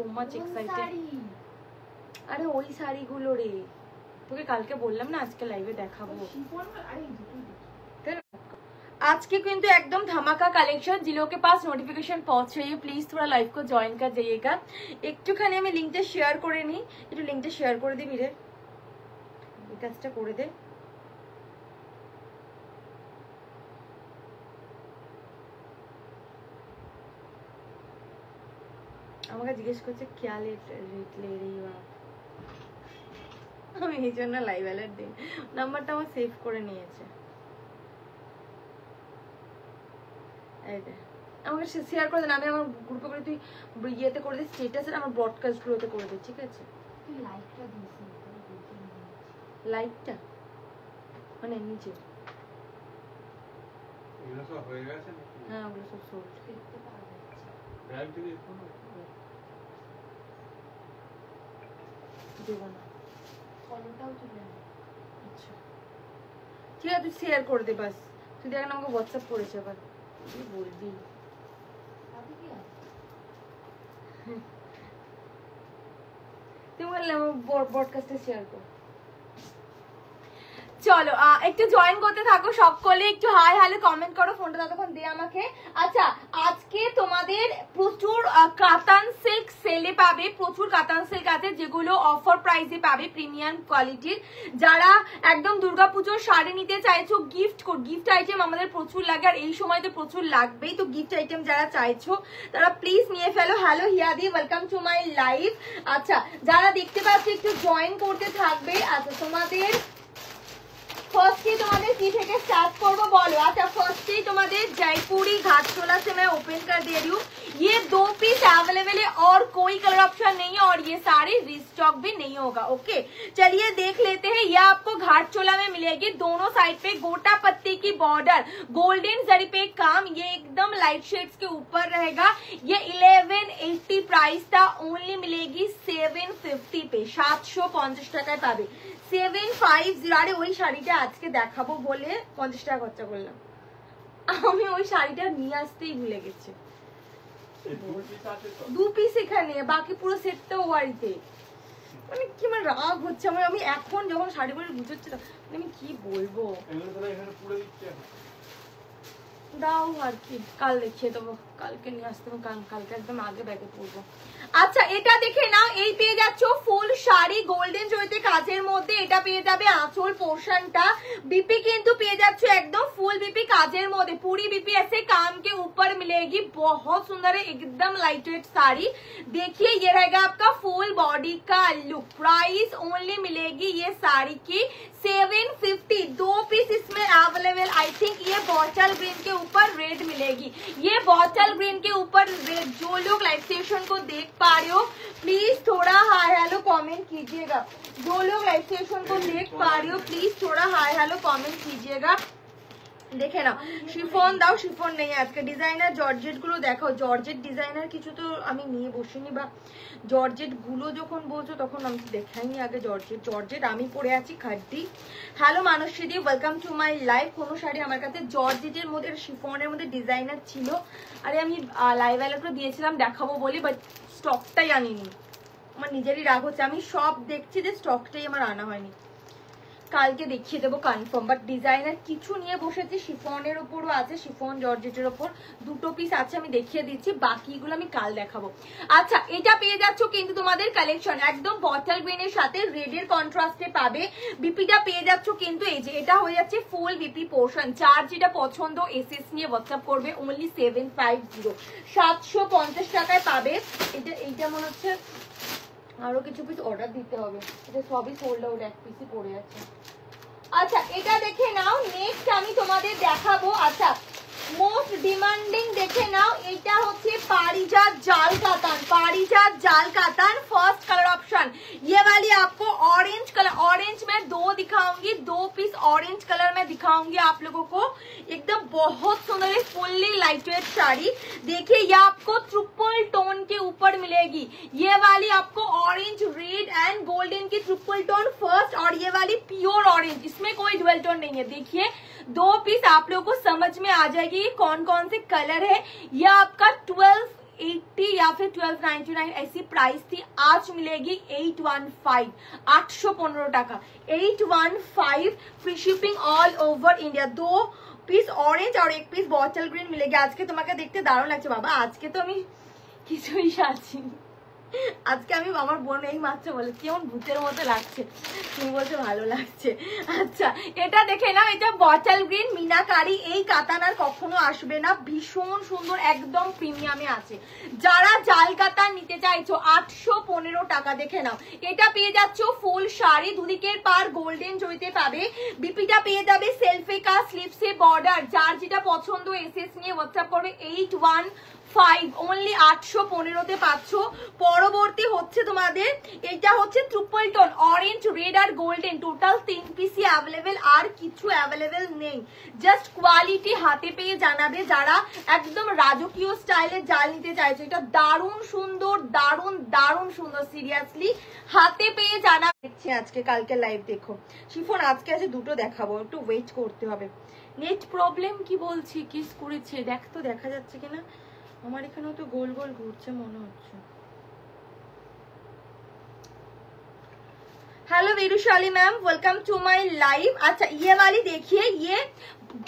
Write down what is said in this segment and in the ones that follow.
So much excited. আরে ওই শাড়িগুলো রে, তোকে কালকে বললাম না আজকে লাইভে দেখাবো। आज के किंतु एकदम धमाका कलेक्शन। जिलों के पास नोटिफिकेशन पहुंच रही है प्लीज थोड़ा लाइव को ज्वाइन कर जाइएगा। একটুখানি আমি লিংকটা শেয়ার করে নি, একটু লিংকটা শেয়ার করে দিবি রে, এই কাজটা করে দে। আমাকে জিজ্ঞেস করছে क्या रेट ले रही हो आप, আমি এই জন্য লাইভ অ্যালার্ট দিই। নাম্বারটা আমার সেভ করে নিয়েছে। আমাকে শেয়ার করে দেন, আমি আমার গ্রুপে করে তুই ইয়েতে করে দে, স্ট্যাটাসে আমার ব্রডকাস্ট গুলোতে করে দে, ঠিক আছে? তুই লাইকটা দিস, লাইকটা মানে নিচে, এগুলো সব হয়ে গেছে নাকি? হ্যাঁ ওগুলো সব সোল্ড। দেখতে পাওয়া যাচ্ছে। ব্যাগ দিয়ে ফোন দেবো না, ফলোটাও তুলে নে। আচ্ছা ঠিক আছে তুই শেয়ার করে দে বাস। তুই দেখ না আমাকে হোয়াটসঅ্যাপ করেছে, আবার তুই বলবি তাতে কি আছে? তুই বললে ব্রডকাস্টে শেয়ার কর। চলো একটু জয়েন করতে থাকো সকলে, একটু হাই হ্যালো কমেন্ট করো, ফোনটা ততক্ষণ দে আমাকে। আচ্ছা আজকে তোমাদের প্রচুর কাতান সিল্ক সেলে পাবে, প্রচুর কাতান সিল্ক আছে যেগুলো অফার প্রাইসে পাবে, প্রিমিয়াম কোয়ালিটির। যারা একদম দুর্গাপুজোর শাড়ি নিতে চাইছো, গিফট আইটেম আমাদের প্রচুর লাগে আর এই সময় তো প্রচুর লাগবেই, তো গিফট আইটেম যারা চাইছো তারা প্লিজ নিয়ে ফেলো। হ্যালো হিয়াদি, ওয়েলকাম টু মাই লাইভ। আচ্ছা যারা দেখতে পাচ্ছ একটু জয়েন করতে থাকবে। আচ্ছা তোমাদের फर्स्टली तुम्हारे की থেকে स्टार्ट করব বলো। अच्छा फर्स्टली तुम्हारे जयपुरी घाटचोला से मैं ओपन कर दे रही हूँ। ये 2 पीस अवेलेबल है और कोई कलर ऑप्शन नहीं है और ये साड़ी रिस्टॉक भी नहीं होगा। ओके चलिए देख लेते हैं। ये आपको घाटचोला में मिलेगी, दोनों साइड पे गोटा पत्ती की बॉर्डर, गोल्डन जरी पे काम, ये एकदम लाइट शेड्स के ऊपर रहेगा। ये 1180 प्राइस था, ओनली मिलेगी 750 पे, 750 টাকায় পাবে। 750। আরে ওই শাড়িটা আজকে দেখাবো বলে 50 টাকা খরচা করলাম, আমি ওই শাড়িটা নিয়ে আসতেই ভুলে গেছি। 2 পিস এখানে, বাকি পুরো সেটটা ও বাড়িতে। মানে কি আমার রাগ হচ্ছে, আমি এখন যখন শাড়ি পরে গুছোচ্ছি আমি কি বলবো। দাও আর কি, কাল দেখিয়ে দেবো, কালকে নিয়ে আসতে হবে, কালকে একদম আগে ব্যাগে পড়বো। আচ্ছা এটা দেখে নাও, এই পেয়ে যাচ্ছ ফুল শাড়ি গোল্ডেন জরিতে কাজের মধ্যে, এটা পেয়ে যাবে আঁচল পোর্শনটা। बीपी किंतु पेज जाच्छो एकदम फुल बीपी काजेर मध्य, पूरी बीपी ऐसे काम के ऊपर मिलेगी, बहुत सुंदर है, एकदम लाइट वेट साड़ी। देखिए ये रहेगा आपका फुल बॉडी का लुक। प्राइस ओनली मिलेगी ये साड़ी की 750। 2 पीस इसमें अवेलेबल। आई थिंक ये बॉटल ग्रीन के ऊपर रेड मिलेगी, ये बॉटल ग्रीन के ऊपर रेड। जो लोग लाइव सेशन को देख पा रहे हो प्लीज थोड़ा हाय हेलो कमेंट कीजिएगा। जो लोग लाइव सेशन को देख पा रहे हो प्लीज थोड़ा हाय हेलो कमेंट कीजिएगा। দেখে নাও শিফন দাও, শিফন নেই আজকে। ডিজাইনার জর্জেট গুলো দেখো, জর্জেট ডিজাইনার কিছু তো আমি নিয়ে বসিনি, বা জর্জেট গুলো যখন বলছো তখন আমি দেখাইনি আগে। জর্জেট আমি পরে আছি খাড্ডি। হ্যালো মানসীদি, ওয়েলকাম টু মাই লাইভ। কোনো শাড়ি আমার কাছে জর্জেটের মধ্যে শিফনের মধ্যে ডিজাইনার ছিল, আরে আমি লাইভ অ্যালার্টও দিয়েছিলাম দেখাবো বলে, বাট স্টকটাই আনিনি। আমার নিজেরই রাগ হচ্ছে, আমি সব দেখছি যে স্টকটাই আমার আনা হয়নি। কালকে দেখিয়ে দেবো কনফার্ম, বাট ডিজাইনার কিছু নিয়ে বসেছি। শিফনের উপরও আছে, শিফন জর্জেটের ওপর 2 পিস আছে, আমি দেখিয়ে দিচ্ছি, বাকিগুলো আমি কাল দেখাবো। আচ্ছা এটা পেয়ে যাচ্ছ কিন্তু তোমাদের কালেকশন একদম বটল গ্রিনের সাথে রেডের কন্ট্রাস্টে পাবে। বিপিটা পেয়ে যাচ্ছ কিন্তু এই যে এটা হয়ে যাচ্ছে ফুল বিপি পোর্শন। যার যেটা পছন্দ এসএস নিয়ে হোয়াটসঅ্যাপ করবে, ওনলি 750, 750 টাকায় পাবে। এইটা মনে হচ্ছে আরো কিছু পিস অর্ডার দিতে হবে, এটা সবই সোল্ড আউট, 1 পিসই পড়ে আছে। আচ্ছা এটা দেখে নাও, নেক্সট আমি তোমাদের দেখাবো। আচ্ছা মোস্ট ডিমান্ডিং দেখে নাও, এটা হচ্ছে पारिजात जाल कातान, पारिजात जाल कातान। फर्स्ट कलर ऑप्शन ये वाली आपको ऑरेंज कलर, ऑरेंज में 2 दिखाऊंगी, 2 पीस ऑरेंज कलर में दिखाऊंगी आप लोगों को। एकदम बहुत सुंदर है, फुल्ली लाइटवेट साड़ी। देखिए ये आपको ट्रिपल टोन के ऊपर मिलेगी, ये वाली आपको ऑरेंज रेड एंड गोल्डन की ट्रिपल टोन फर्स्ट, और ये वाली प्योर ऑरेंज, इसमें कोई डुअल टोन नहीं है। देखिए 2 पीस आप लोगों को समझ में आ जाएगी कौन कौन से कलर है। ये आपका 12 80 या फिर 1299 ऐसी प्राइस थी, आज मिलेगी 815, 815 टाका, 815 free shipping all over India. 2 piece orange আর 1 পিস বটল গ্রিন মিলেগে। আজকে তোমাকে দেখতে দারুণ লাগছে বাবা, আজকে তো আমি কিছুই সাজিনি, আজকে আমি আমার বোন এই মাত্র বলে কেমন ভূতের মতো লাগছে, তুমি বলছো ভালো লাগছে। আচ্ছা এটা দেখে নাও, এটা বটল গ্রিন মিনাকারি, এই কাতানার কখনো আসবে না, ভীষণ সুন্দর একদম প্রিমিয়ামে আছে। যারা জাল কাতান নিতে চাইছো 815 টাকা, দেখে নাও। এটা পেয়ে যাচ্ছ ফুল শাড়ি, দুদিকের পার গোল্ডেন জড়িতে পাবে, বিপিটা পেয়ে যাবে সেলফে কা স্লিপসে বর্ডার। যার যেটা পছন্দ এসএস নিয়ে হোয়াটসঅ্যাপ করবে 815, অনলি 815 পাচ্ছ। পরবর্তী হচ্ছে তোমাদের এটা হচ্ছে ট্রিপল টোন অরেঞ্জ রেড আর গোল্ডেন, টোটাল 3 পিসই অ্যাভেলেবেল, আর কিছু অ্যাভেলেবেল নেই। জাস্ট কোয়ালিটি হাতে পেয়ে জানাবে যারা একদম রাজকীয় স্টাইলের জাল নিতে চাইছো। এটা দারুণ সুন্দর, দারুণ দারুণ সুন্দর, সিরিয়াসলি হাতে পেয়ে জানাবে। দেখছি আজকে কালকে লাইভ দেখো, শিফন আজকে আছে দুটো দেখাবো, একটু ওয়েট করতে হবে। নেট প্রবলেম কি বলছি, কিস করেছে দেখ তো, দেখা যাচ্ছে কিনা। আমার এখানেও তো গোল গোল ঘুরছে মনে হচ্ছে। हेलो वीरूशाली ma'am, welcome to my live. अच्छा ये वाली देखिए, ये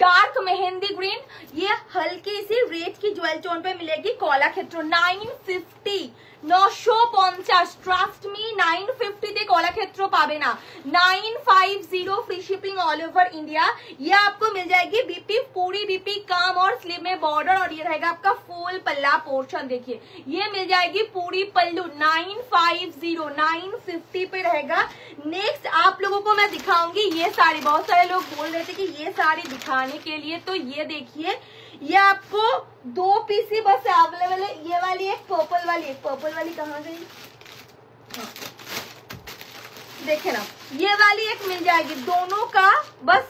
डार्क मेहंदी ग्रीन, ये हल्की सी रेड की ज्वेल टोन पे मिलेगी, कॉला क्षेत्र 950, 950, ट्रस्ट मी 950 তে কলা ক্ষেত্র পাবে না, 950 free shipping all over India. ये आपको मिल जाएगी बीपी, पूरी बीपी काम और स्लीव में बॉर्डर, और ये रहेगा आपका फुल पल्ला पोर्शन। देखिए ये मिल जाएगी पूरी पल्लू, 950, 950 पे रहेगा। नेक्स्ट आप लोगों को मैं दिखाऊंगी ये साड़ी, बहुत सारे लोग बोल रहे थे कि ये साड़ी दिखाने के लिए, तो ये देखिए ये आपको 2 पीस ही बस अवेलेबल है। ये वाली एक पर्पल वाली, एक पर्पल वाली कहाँ गई, हाँ। देखे ना, ये वाली एक मिल जाएगी, दोनों का बस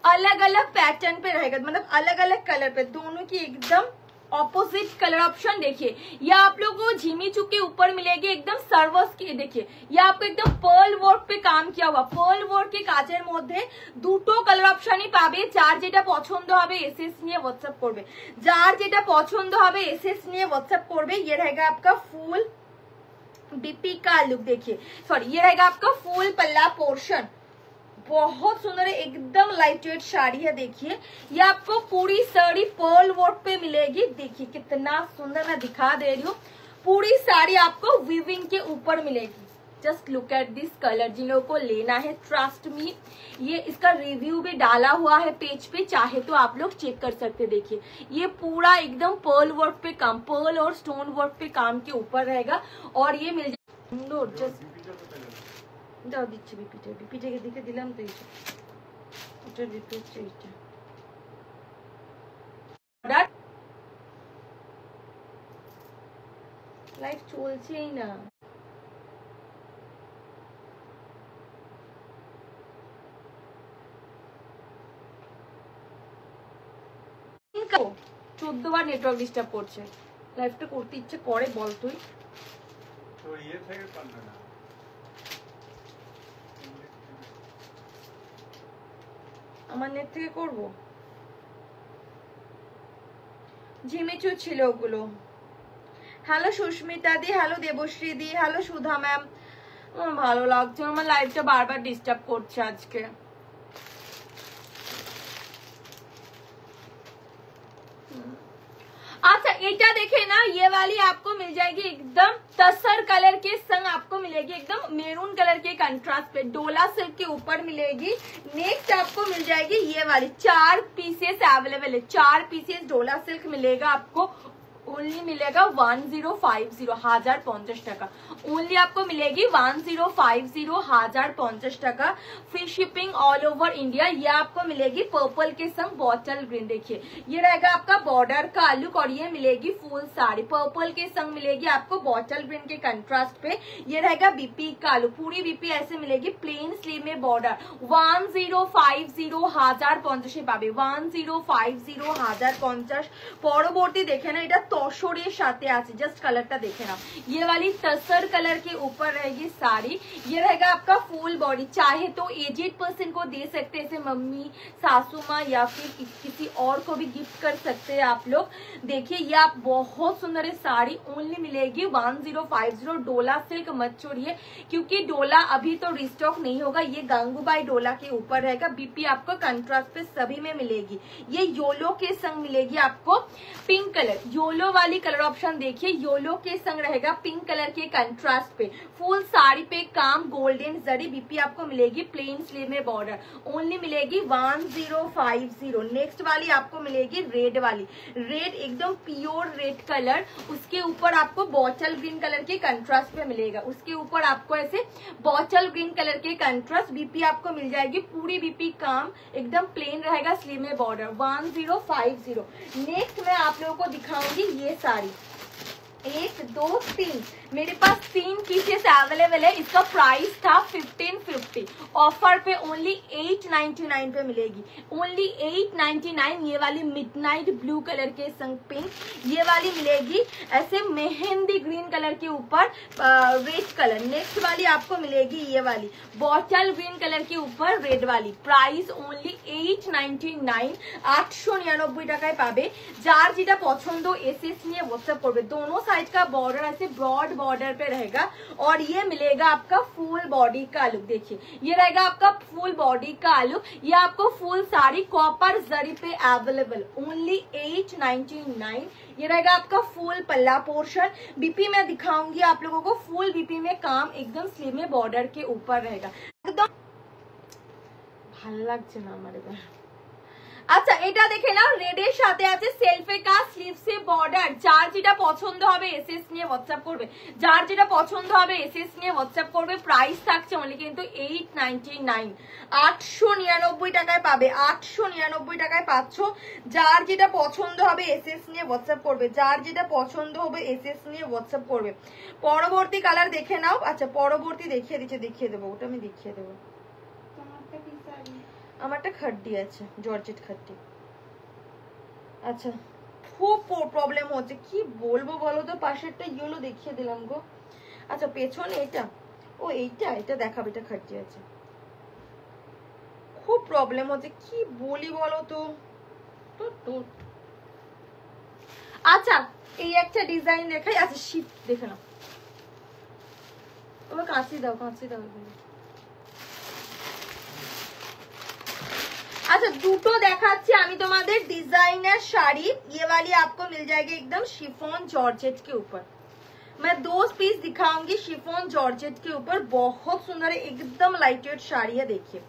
अलग अलग पैटर्न पे रहेगा, मतलब अलग अलग कलर पे, दोनों की एकदम ऑपोजिट कलर ऑप्शन। देखिए ये आप लोगों को झिमी चुक के ऊपर मिलेगी, एकदम सर्वस की। देखिए ये आपको एकदम पर्ल वर्क पे काम किया हुआ, पर्ल वर्क के काजेर মধ্যে দুটো কালার অপশনই পাবে। যার যেটা পছন্দ হবে এসএস নিয়ে হোয়াটসঅ্যাপ করবে, যার যেটা পছন্দ হবে এসএস নিয়ে হোয়াটসঅ্যাপ করবে। ये रहेगा आपका फुल बीपी का लुक, देखिए सॉरी, ये रहेगा आपका फुल पल्ला पोर्शन, बहुत सुंदर है, एकदम लाइट वेट साड़ी है। देखिए ये आपको पूरी साड़ी पर्ल वर्क पे मिलेगी, देखिए कितना सुंदर, मैं दिखा दे रही हूँ। पूरी साड़ी आपको वीविंग के ऊपर मिलेगी। Just look at this colour, जिन लोगों को लेना है ट्रस्ट मी, ये इसका रिव्यू भी डाला हुआ है पेज पे, चाहे तो आप लोग चेक कर सकते। देखिए ये पूरा एकदम पर्ल वर्क पे काम, पर्ल और स्टोन वर्क पे काम के ऊपर रहेगा, और ये मिल जाए जस्ट দাও দিচ্ছি বিপিটা, বিপিটাকে দেখে দিলাম তো, এটা রিপোর্ট এইটা লাইভ চলছেই না। দেখো 14 বার নেটওয়ার্ক ডিস্টার্ব করছে, লাইভটা করতে ইচ্ছে করে বল তুই তো ইয়ে থেকে পারবে না। আমার নেট থেকে করবো, ঝিমিচু ছিল ওগুলো। হ্যালো সুস্মিতা দি, হ্যালো দেবশ্রী দি, হ্যালো সুধা ম্যাম। আমার ভালো লাগছে, আমার লাইভটা বারবার ডিস্টার্ব করছে আজকে। अच्छा এটা দেখে না, ये वाली आपको मिल जाएगी एकदम तसर कलर के संग, आपको मिलेगी एकदम मेरून कलर के कंट्रास्ट पे, डोला सिल्क के ऊपर मिलेगी। नेक्स्ट आपको मिल जाएगी ये वाली, 4 पीसेस अवेलेबल है, 4 पीसेस डोला सिल्क मिलेगा आपको, ओनली मिलेगा 1050, 1050 টাকা, ओनली आपको मिलेगी 1050, 1050 টাকা, free shipping all over India. ये आपको मिलेगी पर्पल के संग बॉटल ग्रीन, देखिए ये रहेगा आपका बॉर्डर का लुक, और ये मिलेगी फुल साड़ी, पर्पल के संग मिलेगी आपको बॉटल ग्रीन के कंट्रास्ट पे। ये रहेगा बीपी का लुक, पूरी बीपी ऐसे मिलेगी, प्लेन स्लीव में बॉर्डर, 1050, 1050 পাবে, 1050, 1050। পরবর্তী দেখে না, এটা তসরের সাথে আছে, जस्ट कलरটা দেখে नाओ। ये वाली तसर कलर के ऊपर रहेगी साड़ी। ये रहेगा आपका फुल बॉडी, चाहे तो एजेड पर्सन को दे सकते हैं, जैसे मम्मी, सासू माँ या फिर किसी और को भी गिफ्ट कर सकते हैं आप लोग। देखिए ये आप बहुत सुंदर है साड़ी, ओनली मिलेगी 1050। डोला सिल्क मत छोड़िए, क्योंकि डोला अभी तो रिस्टॉक नहीं होगा। ये गंगूबाई डोला के ऊपर रहेगा। बीपी आपको कंट्रास्ट पे सभी में मिलेगी। ये योलो के संग मिलेगी आपको पिंक कलर, योलो वाली कलर ऑप्शन देखिए, योलो के संग रहेगा पिंक कलर के कंट्रास्ट पे। फुल साड़ी पे काम गोल्डन जरी। बीपी आपको मिलेगी प्लेन स्लीव में बॉर्डर, ओनली मिलेगी 1050। नेक्स्ट वाली आपको मिलेगी रेड वाली, रेड एकदम प्योर रेड कलर, उसके ऊपर आपको बॉटल ग्रीन कलर के कंट्रास्ट पे मिलेगा। उसके ऊपर आपको ऐसे बॉटल ग्रीन कलर के कंट्रास्ट। बीपी आपको मिल जाएगी पूरी बीपी काम एकदम प्लेन रहेगा, स्लीव में बॉर्डर 1050। नेक्स्ट मैं आप लोगों को दिखाऊंगी ये साड़ी, 1 2 3 मेरे पास 3 पीसेस अवेलेबल है। इसका प्राइस था 1550, ऑफर पे ओनली 899 पे मिलेगी, ओनली 899। ये वाली मिडनाइट ब्लू कलर के संग पिंक, ये वाली मिलेगी ऐसे मेहंदी ग्रीन कलर के ऊपर रेड कलर। नेक्स्ट वाली आपको मिलेगी ये वाली बॉटल ग्रीन कलर के ऊपर रेड वाली, प्राइस ओनली 899, 899 টাকায় পাবে। যার যেটা পছন্দ এসএস নিয়ে হোয়াটসঅ্যাপ করবে। दोनों साइड का बॉर्डर ऐसे ब्रॉड बॉर्डर पे रहेगा और ये मिलेगा आपका फुल बॉडी का लुक। देखिए ये रहेगा आपका फुल बॉडी का लुक। ये आपको फुल साड़ी कॉपर जरी पे अवेलेबल, ओनली 899। ये रहेगा आपका फुल पल्ला पोर्शन। बीपी में दिखाऊंगी आप लोगों को, फुल बीपी में काम एकदम स्लीव में बॉर्डर के ऊपर रहेगा एकदम। ভালো লাগছে না আমার এবার। আচ্ছা এটা দেখে নাও, রেডের সাথে আছে সেলফে কাজ স্লিভসে বর্ডার। যার যেটা পছন্দ হবে এসএস নিয়ে হোয়াটসঅ্যাপ করবে, যার যেটা পছন্দ হবে এসএস নিয়ে হোয়াটসঅ্যাপ করবে। প্রাইস থাকছে অনলি কিন্তু 899, 899 টাকায় পাবে, 899 টাকায় পাচ্ছ। যার যেটা পছন্দ হবে এসএস নিয়ে হোয়াটসঅ্যাপ করবে, যার যেটা পছন্দ হবে এসএস নিয়ে হোয়াটসঅ্যাপ করবে। পরবর্তী কালার দেখে নাও। আচ্ছা পরবর্তী দেখিয়ে দিচ্ছে, দেখিয়ে দেবো, ওটা আমি দেখিয়ে দেবো। তোমারটা কি শাড়ি? আমারটা খাড্ডি আছে, জর্জেট খাড্ডি। আচ্ছা খুব প্রবলেম হচ্ছে, কি বলবো বলো তো। পাশেরটা ইয়েলো দেখিয়ে দিলাম গো। আচ্ছা পেছনে এটা, ও এইটা, এটা দেখাবে, এটা খাড্ডি আছে। খুব প্রবলেম হচ্ছে, কি বলি বলো তো। আচ্ছা এই একটা ডিজাইন দেখাই। আচ্ছা শিফট দেখে নাও, ওটা কাঁচি দাও, কাঁচি দাও। अच्छा দুটো দেখাচ্ছি আমি তোমাদের ডিজাইনার শাড়ি। ये वाली आपको मिल जाएगी एकदम शिफॉन जॉर्जेट के ऊपर। मैं 2 पीस दिखाऊंगी शिफॉन जॉर्जेट के ऊपर, बहुत सुंदर है, एकदम लाइट वेट साड़ी है। देखिए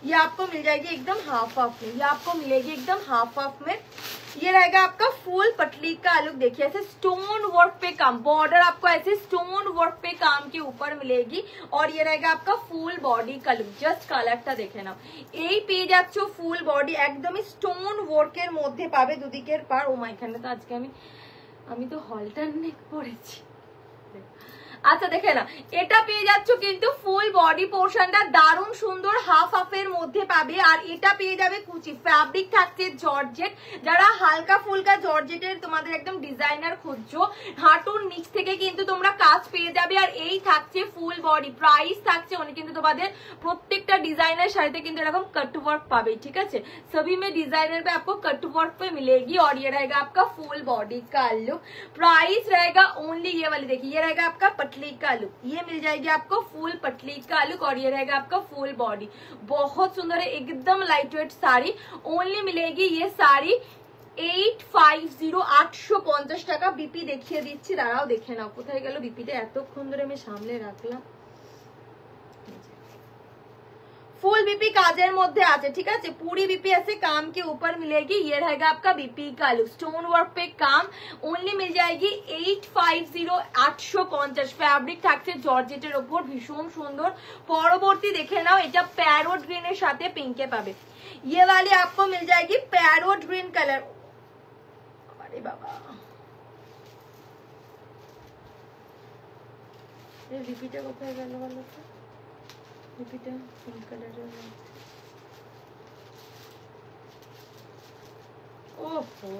ये आपको मिल जाएगी एकदम हाफ हाफ में, ये आपको मिलेगी एकदम हाफ हाफ में। ये रहेगा आपका फुल पटली का लुक। देखिए ऐसे स्टोन वर्क पे काम, बॉर्डर आपको ऐसे स्टोन वर्क पे काम के ऊपर मिलेगी और ये रहेगा आपका फुल बॉडी का लुक। जस्ट কালারটা দেখে নাও, এই পেয়ে যাচ্ছ ফুল বডি একদমই স্টোন ওয়ার্কের মধ্যে পাবে দুদিকের পার। ও মা এখানে তো আজকে আমি তো হলটার নেক পরেছি। আচ্ছা দেখে না, এটা পেয়ে যাচ্ছ কিন্তু ফুল বডি পোর্শনটা দারুণ সুন্দর হাফ হাফের মধ্যে পাবে। আর এটা পেয়ে যাবে কুচি, ফ্যাব্রিক থাকছে জর্জেট। যারা হালকা ফুলকা জর্জেটের তোমাদের একদম ডিজাইনার খুঁজছো, হাঁটুর নিচ থেকে কিন্তু তোমরা কাজ পেয়ে যাবে। আর এই থাকছে ফুল বডি, প্রাইস থাকছে অনেক কিন্তু তোমাদের প্রত্যেকটা ডিজাইনার শাড়িতে কিন্তু এরকম कट वर्क पावे। ठीक है, सभी में डिजाइनर पे आपको कट वर्क पे मिलेगी और ये रहेगा आपका फुल बॉडी का लुक। प्राइस रहेगा ओनली ये वाली, देखिए ये रहेगा आपका पटली का लुक, ये मिल जाएगी आपको फुल पटली का लुक और ये रहेगा आपका फुल बॉडी। बहुत सुंदर है, एकदम लाइट वेट साड़ी। ओनली मिलेगी ये साड़ी 850, 850 টাকা। বিপি দেখিয়ে দিচ্ছি, দাঁড়াও দেখে নাও কোথায় গেল বিপিটা, এতক্ষণ ধরে আমি সামনে রাখলাম। फुल बीपी काजर मध्य आते, ठीक है, पूरी बीपी ऐसे काम के ऊपर मिलेगी। ये रहेगा आपका बीपी का लुक, स्टोन वर्क पे काम। ओनली मिल जाएगी 850, 850। फैब्रिक থাকছে জর্জেটের উপর, ভীষণ সুন্দর। পরবর্তী দেখে নাও, এটা প্যারোট গ্রিনের সাথে পিঙ্কে পাবে। ये वाली आपको मिल जाएगी पैरोट ग्रीन कलर। अरे बाबा ये बीपीটা কোথায় গেল বলো তো? बीपीটা पिंक कलर है। ओहो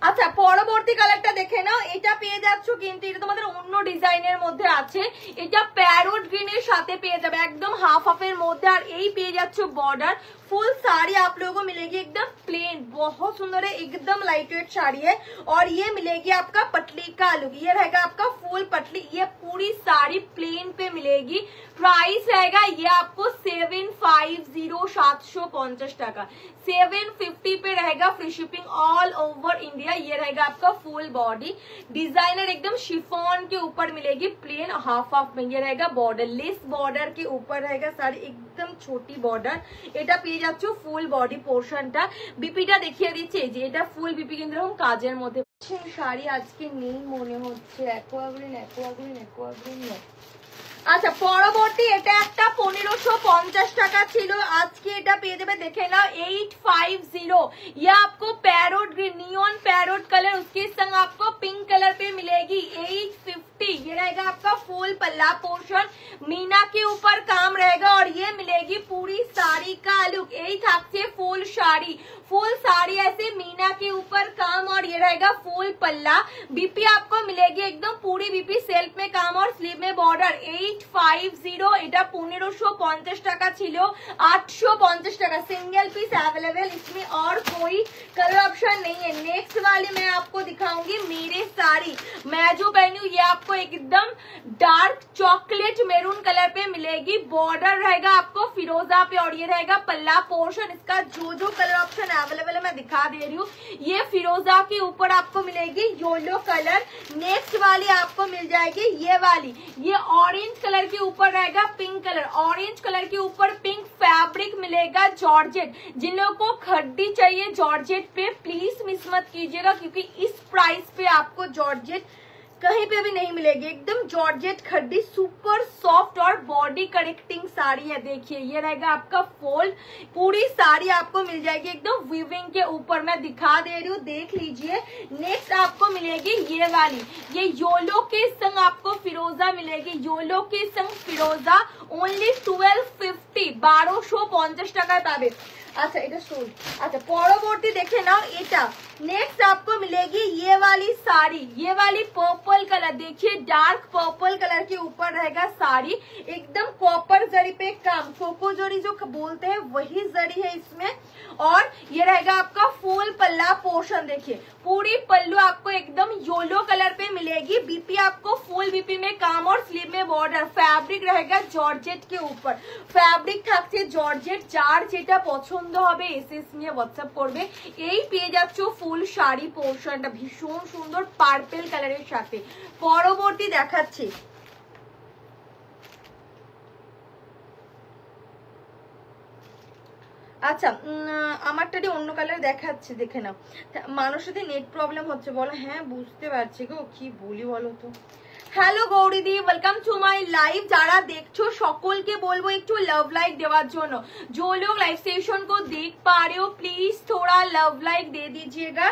আচ্ছা পরবর্তী কালারটা দেখে নাও, এটা পেয়ে যাচ্ছ কিন্তু এটা তোমাদের অন্য ডিজাইনের মধ্যে আছে, এটা প্যারোট গ্রিনের সাথে পেয়ে যাবে একদম হাফ হাফের মধ্যে। আর এই পেয়ে যাচ্ছ बॉर्डर फुल साड़ी आप लोगों को मिलेगी एकदम प्लेन, बहुत सुंदर है, एकदम लाइट वेट साड़ी है। और ये मिलेगी आपका पटली का लुक, ये रहेगा आपका फुल पटली, ये पूरी साड़ी प्लेन पे मिलेगी। प्राइस रहेगा ये आपको 750 750 টাকা, 750 पे रहेगा, free shipping all over India. ये रहेगा आपका फुल बॉडी, डिजाइनर एकदम शिफॉन के ऊपर मिलेगी, प्लेन हाफ हाफ में। ये रहेगा बॉर्डर, लेस बॉर्डर के ऊपर रहेगा साड़ी, एकदम छोटी बॉर्डर। এটা পেয়ে যাচ্ছ ফুল বডি পোর্শনটা। বিপিটা দেখিয়ে দিচ্ছে যে এটা ফুল বিপি কিন্তু এরকম কাজের মধ্যে। শাড়ি আজকে নেই মনে হচ্ছে, অ্যাকোয়াগ্রিন অ্যাকোয়াগ্রিন অ্যাকোয়াগ্রিন নেই। আচ্ছা পরবর্তী এটা একটা 1550 টাকা ছিল, আজকে এটা পেয়ে যাবে দেখে নাও 850। ये आपको parrot green neon parrot colour, उसके संग आपको पिंक कलर पे मिलेगी 850। ये रहेगा आपका फुल पल्ला पोर्शन, मीना के ऊपर काम रहेगा और ये मिलेगी पूरी साड़ी का लुक। यही থাকছে फुल साड़ी, फुल साड़ी ऐसे मीना के ऊपर काम और ये रहेगा फुल पल्ला। बीपी आपको मिलेगी एकदम पूरी बीपी सेल्फ में काम और स्लीव में बॉर्डर। 850 এটা 1550 টাকা ছিল, 850 টাকা, सिंगल पीस अवेलेबल, इसमें और कोई कलर ऑप्शन नहीं है। नेक्स्ट वाली मैं आपको दिखाऊंगी मेरे साड़ी, मैं जो पहनी हूँ ये आपको एकदम डार्क चॉकलेट मेरून कलर पे मिलेगी। बॉर्डर रहेगा आपको फिरोजा पे और ये रहेगा पल्ला पोर्शन। इसका जो कलर ऑप्शन अवेलेबल है मैं दिखा दे रही हूँ। ये फिरोजा के ऊपर आपको मिलेगी येलो कलर। नेक्स्ट वाली आपको मिल जाएगी ये वाली, ये ऑरेंज कलर के ऊपर रहेगा पिंक कलर, ऑरेंज कलर के ऊपर पिंक फैब्रिक मिलेगा जॉर्जेट। जिन लोगों को खड्डी चाहिए जॉर्जेट पे प्लीज मिस मत कीजिएगा, क्योंकि इस प्राइस पे आपको जॉर्जेट कहीं पे भी नहीं मिलेगी। एकदम जॉर्जेट खड्डी सुपर सॉफ्ट और बॉडी करेक्टिंग साड़ी है। देखिए ये रहेगा आपका फोल्ड, पूरी साड़ी आपको मिल जाएगी एकदम वीविंग के ऊपर, मैं दिखा दे रही हूँ, देख लीजिए। नेक्स्ट आपको मिलेगी ये वाली, ये योलो के संग आपको फिरोजा मिलेगी, योलो के संग फिरोजा, ओनली 1250 1250 টাকায় পাবে। আচ্ছা এটা সোল। আচ্ছা পরবর্তী দেখে নাও এটা। नेक्स्ट आपको मिलेगी ये वाली साड़ी, ये वाली पर्पल कलर, देखिए डार्क पर्पल कलर के ऊपर रहेगा साड़ी, एकदम कॉपर जरी पे काम, कोको जरी जो बोलते हैं वही जरी है इसमें। और ये रहेगा आपका फुल पल्ला पोर्शन, देखिए पूरी पल्लू आपको एकदम येलो कलर पे मिलेगी। बीपी आपको फुल बीपी में काम और स्लीव में बॉर्डर। फैब्रिक रहेगा जॉर्जेट के ऊपर, फैब्रिक থাকছে জর্জেট। যার যেটা পছন্দ হবে এসএস নিয়ে হোয়াটসঅ্যাপ করবে। এই পেয়ে যাচ্ছ ফুল শাড়ি পোর্শনটা ভীষণ সুন্দর পার্পল কালারের সাথে। পরবর্তী দেখাচ্ছি, আচ্ছা আমারটারই অন্য কালার দেখাচ্ছে, দেখে নাও। মানুষের সাথে নেট প্রবলেম হচ্ছে বলো, হ্যাঁ বুঝতে পারছি গো, কি বলি বলো তো। হ্যালো গৌরীদি, ওয়েলকাম টু মাই লাইভ। যারা দেখছো সকলকে বলবো একটু लव लाइक দেওয়ার জন্য। जो लोग लाइव सेशन को देख पा रहे हो प्लीज थोड़ा लव लाइक दे दीजिएगा।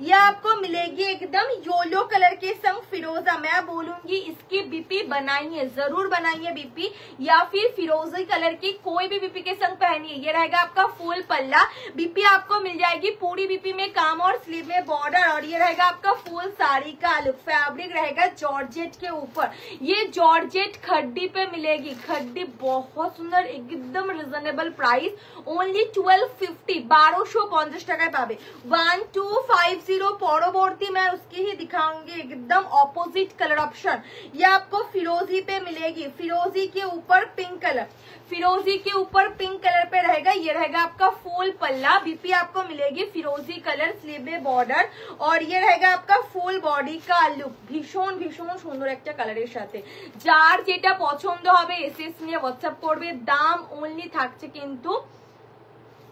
ये आपको मिलेगी एकदम येलो कलर के संग फिरोजा। मैं बोलूंगी इसकी बीपी बनाइए, जरूर बनाइए बीपी, या फिर फिरोजी कलर की कोई भी बीपी के संग पहनिए। ये रहेगा आपका फुल पल्ला, बीपी आपको मिल जाएगी पूरी बीपी में काम और स्लीव में बॉर्डर। और ये रहेगा आपका फुल साड़ी का लुक। फैब्रिक रहेगा जॉर्जेट के ऊपर, ये जॉर्जेट खड्डी पे मिलेगी, खड्डी बहुत सुंदर, एकदम रिजनेबल प्राइस, ओनली 1250 1250 টাকায় পাবে। 1250। পরবর্তী मैं उसकी ही दिखाऊंगी एकदम ऑपोजिट कलर ऑप्शन। ये आपको फिरोजी पे मिलेगी, फिरोजी के ऊपर पिंक कलर, फिरोजी के ऊपर पिंक कलर पे रहेगा। ये रहेगा आपका फुल पल्ला, बीपी आपको मिलेगी फिरोजी कलर, स्लीव में बॉर्डर। और ये रहेगा आपका फुल बॉडी का लुक, ভীষণ ভীষণ সুন্দর একটা কালারের সাথে। যার যেটা পছন্দ হবে এসএস নিয়ে হোয়াটসঅ্যাপ করবে। দাম অনলি থাকছে কিন্তু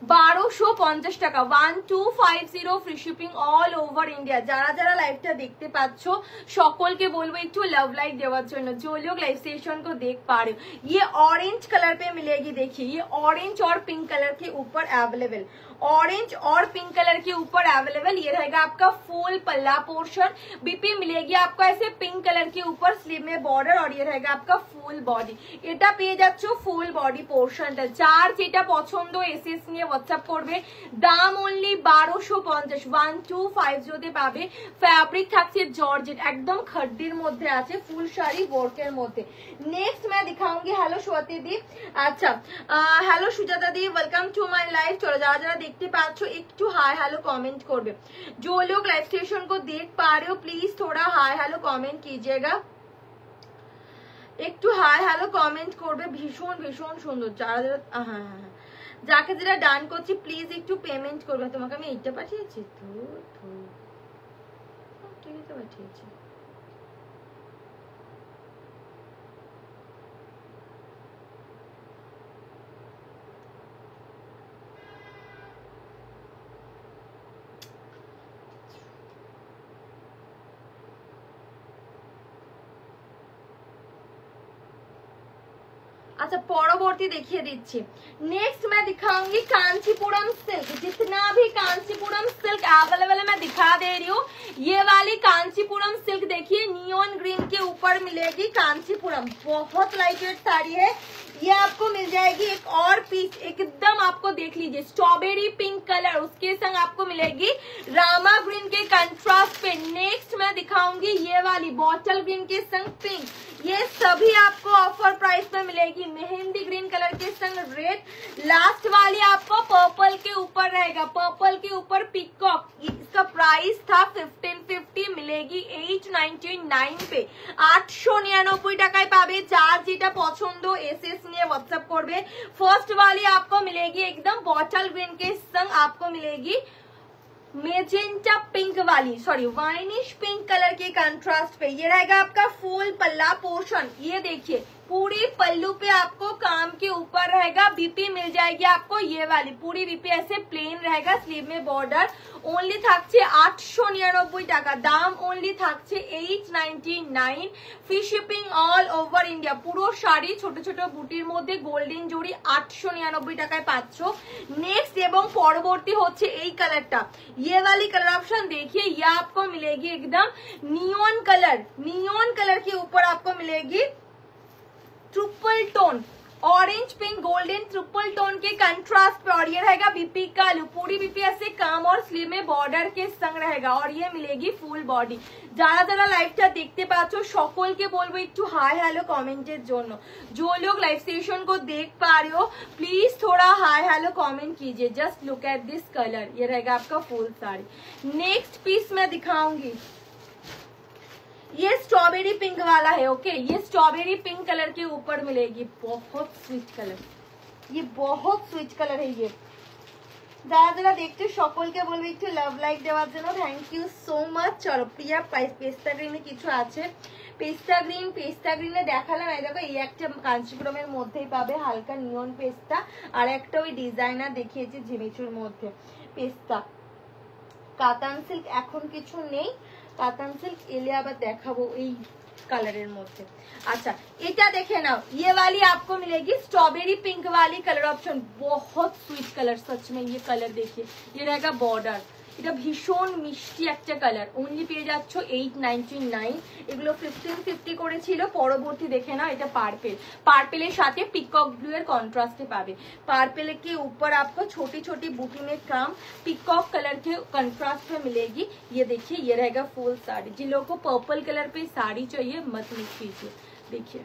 1250 টাকা, 1250 free shipping all over India. যারা যারা লাইভটা দেখতে পাচ্ছ সকলকে বলবো একটু लव लाइक দেওয়ার জন্য। जो लोग लाइव सेशन को देख पा रहे हो, ये ऑरेंज कलर पे मिलेगी, देखिए ये ऑरेंज और पिंक कलर के ऊपर अवेलेबल, ऑरेंज और पिंक कलर के ऊपर अवेलेबल। ये रहेगा आपका फुल पल्ला पोर्शन, बीपी मिलेगी आपको ऐसे पिंक कलर के ऊपर स्लीव में बॉर्डर, और ये रहेगा आपका ফুল বডি। এটা পেয়ে যাচ্ছ ফুল বডি পোর্শনটা। যার যেটা পছন্দ এসএস নিয়ে হোয়াটসঅ্যাপ করবে। দাম অনলি 1250, 1250 পাবে। ফ্যাব্রিক থাকছে জর্জেট, একদম খড্ডির মধ্যে আছে, ফুল শাড়ি ওয়ার্কের মধ্যে। নেক্সট मैं दिखाऊंगी। हेलो स्वाति दी, আচ্ছা hello Sujata the, welcome to my live. চলো যারা যারা দেখতে পাচ্ছ একটু হাই হ্যালো कमेंट করবে। जो लोग लाइव स्टेशन को देख पा रहे हो प्लीज थोड़ा हाई हेलो कमेंट कीजिएगा। একটু হাই হ্যালো কমেন্ট করবে। ভীষণ ভীষণ সুন্দর। যারা যারা হ্যাঁ যাকে যারা ডান করছি প্লিজ একটু পেমেন্ট করবে। তোমাকে আমি এইটা পাঠিয়েছি তো ঠিকই তো পাঠিয়েছি। अच्छा परवर्ती देखिए दीजिए। नेक्स्ट मैं दिखाऊंगी कांचीपुरम सिल्क। जितना भी कांचीपुरम सिल्क अवेलेबल है मैं दिखा दे रही हूँ। ये वाली कांचीपुरम सिल्क देखिए नियॉन ग्रीन के ऊपर मिलेगी कांचीपुरम, बहुत लाइट वेट साड़ी है। ये आपको मिल जाएगी एक और पीस, एकदम आपको देख लीजिए स्ट्रॉबेरी पिंक कलर, उसके संग आपको मिलेगी रामा ग्रीन के कंट्रास्ट पे। नेक्स्ट मैं दिखाऊंगी ये वाली बॉटल ग्रीन के संग पिंक। ये सभी आपको ऑफर प्राइस में मिलेगी। मेहंदी ग्रीन कलर के संग रेड, लास्ट वाली आपको पर्पल के ऊपर रहेगा, पर्पल के ऊपर पिकॉक। इसका प्राइस था 1550, मिलेगी 899 पे। 899 টাকায় পাবে। যার যেটা পছন্দ এসএস নিয়ে হোয়াটসঅ্যাপ করবে। फर्स्ट वाली आपको मिलेगी एकदम बॉटल ग्रीन के संग आपको मिलेगी मेजेंटा पिंक वाली, सॉरी वाइनिश पिंक कलर के कंट्रास्ट पे। ये रहेगा आपका फुल पल्ला पोर्शन। ये देखिए पूरी पल्लू पे आपको काम के ऊपर रहेगा। बीपी मिल जाएगी आपको ये वाली, पूरी बीपी ऐसे प्लेन रहेगा, स्लीव में बॉर्डर। ओनली থাকছে 899 টাকা, দাম ओनली থাকছে 899। Free shipping all over India. পুরো শাড়ি ছোট ছোট বুটির মধ্যে গোল্ডেন জড়ি 899 টাকায় পাচ্ছ। नेक्स्ट एवं পরবর্তী হচ্ছে এই কালারটা। ये वाली कलर ऑप्शन देखिए, ये आपको मिलेगी एकदम नियॉन कलर, नियॉन कलर के ऊपर आपको मिलेगी triple tone orange pink golden triple tone के कंट्रास्ट पे। और ये रहेगा बीपी का लुक, पूरी बीपी ऐसे काम और स्लीव में बॉर्डर के संग रहेगा। और ये मिलेगी फुल बॉडी। যারা যারা লাইভটা দেখতে পাচ্ছ সকলকে বলবো একটু হাই হ্যালো কমেন্টের জন্য। जो लोग लाइव सेशन को देख पा रहे हो प्लीज थोड़ा हाई हेलो कमेंट कीजिए। Just look at this colour, ये रहेगा आपका फुल साड़ी। नेक्स्ट पीस मैं दिखाऊंगी, ये स्ट्रॉबेरी पिंक वाला है। ओके, ये स्ट्रॉबेरी पिंक कलर के ऊपर मिलेगी, बहुत स्वीट कलर, ये बहुत स्वीट कलर है। ये যারা যারা দেখছো সকলকে বলবো একটু লাভ লাইক দেওয়ার জন্য। Thank you so much. চলো প্রিয়া পেস্তা গ্রিনে কিছু আছে, পেস্তা গ্রিনে দেখালাম। এই দেখো এই একটা কাঞ্চিপুরমের মধ্যেই পাবে হালকা নিয়ন পেস্তা, আর একটা ওই ডিজাইনার দেখিয়েছি ঝিমিচুর মধ্যে পেস্তা। কাতান সিল্ক এখন কিছু নেই, কাতান সিল্ক এলে আবার দেখাবো এই कलर मध्य। अच्छा এটা দেখে নাও, ये वाली आपको मिलेगी स्ट्रॉबेरी पिंक वाली कलर ऑप्शन, बहुत स्वीट कलर सच में। ये कलर देखिए, ये रहेगा बॉर्डर, এটা ভীষণ মিষ্টি একটা কালার। অনলি পেয়ে যাচ্ছ 899। এগুলো 1550 করেছিল। পরবর্তী দেখে নাও, এটা পার্পেল, পার্পেলের সাথে পিকক ব্লু এর কন্ট্রাস্টে পাবে। पार्पल के ऊपर आपको छोटी छोटी बूटी में काम पिकॉक कलर के कंट्रास्ट में मिलेगी। ये देखिए, ये रहेगा फुल साड़ी। जिन लोगों को पर्पल कलर पे साड़ी चाहिए मत मिस कीजिए। देखिए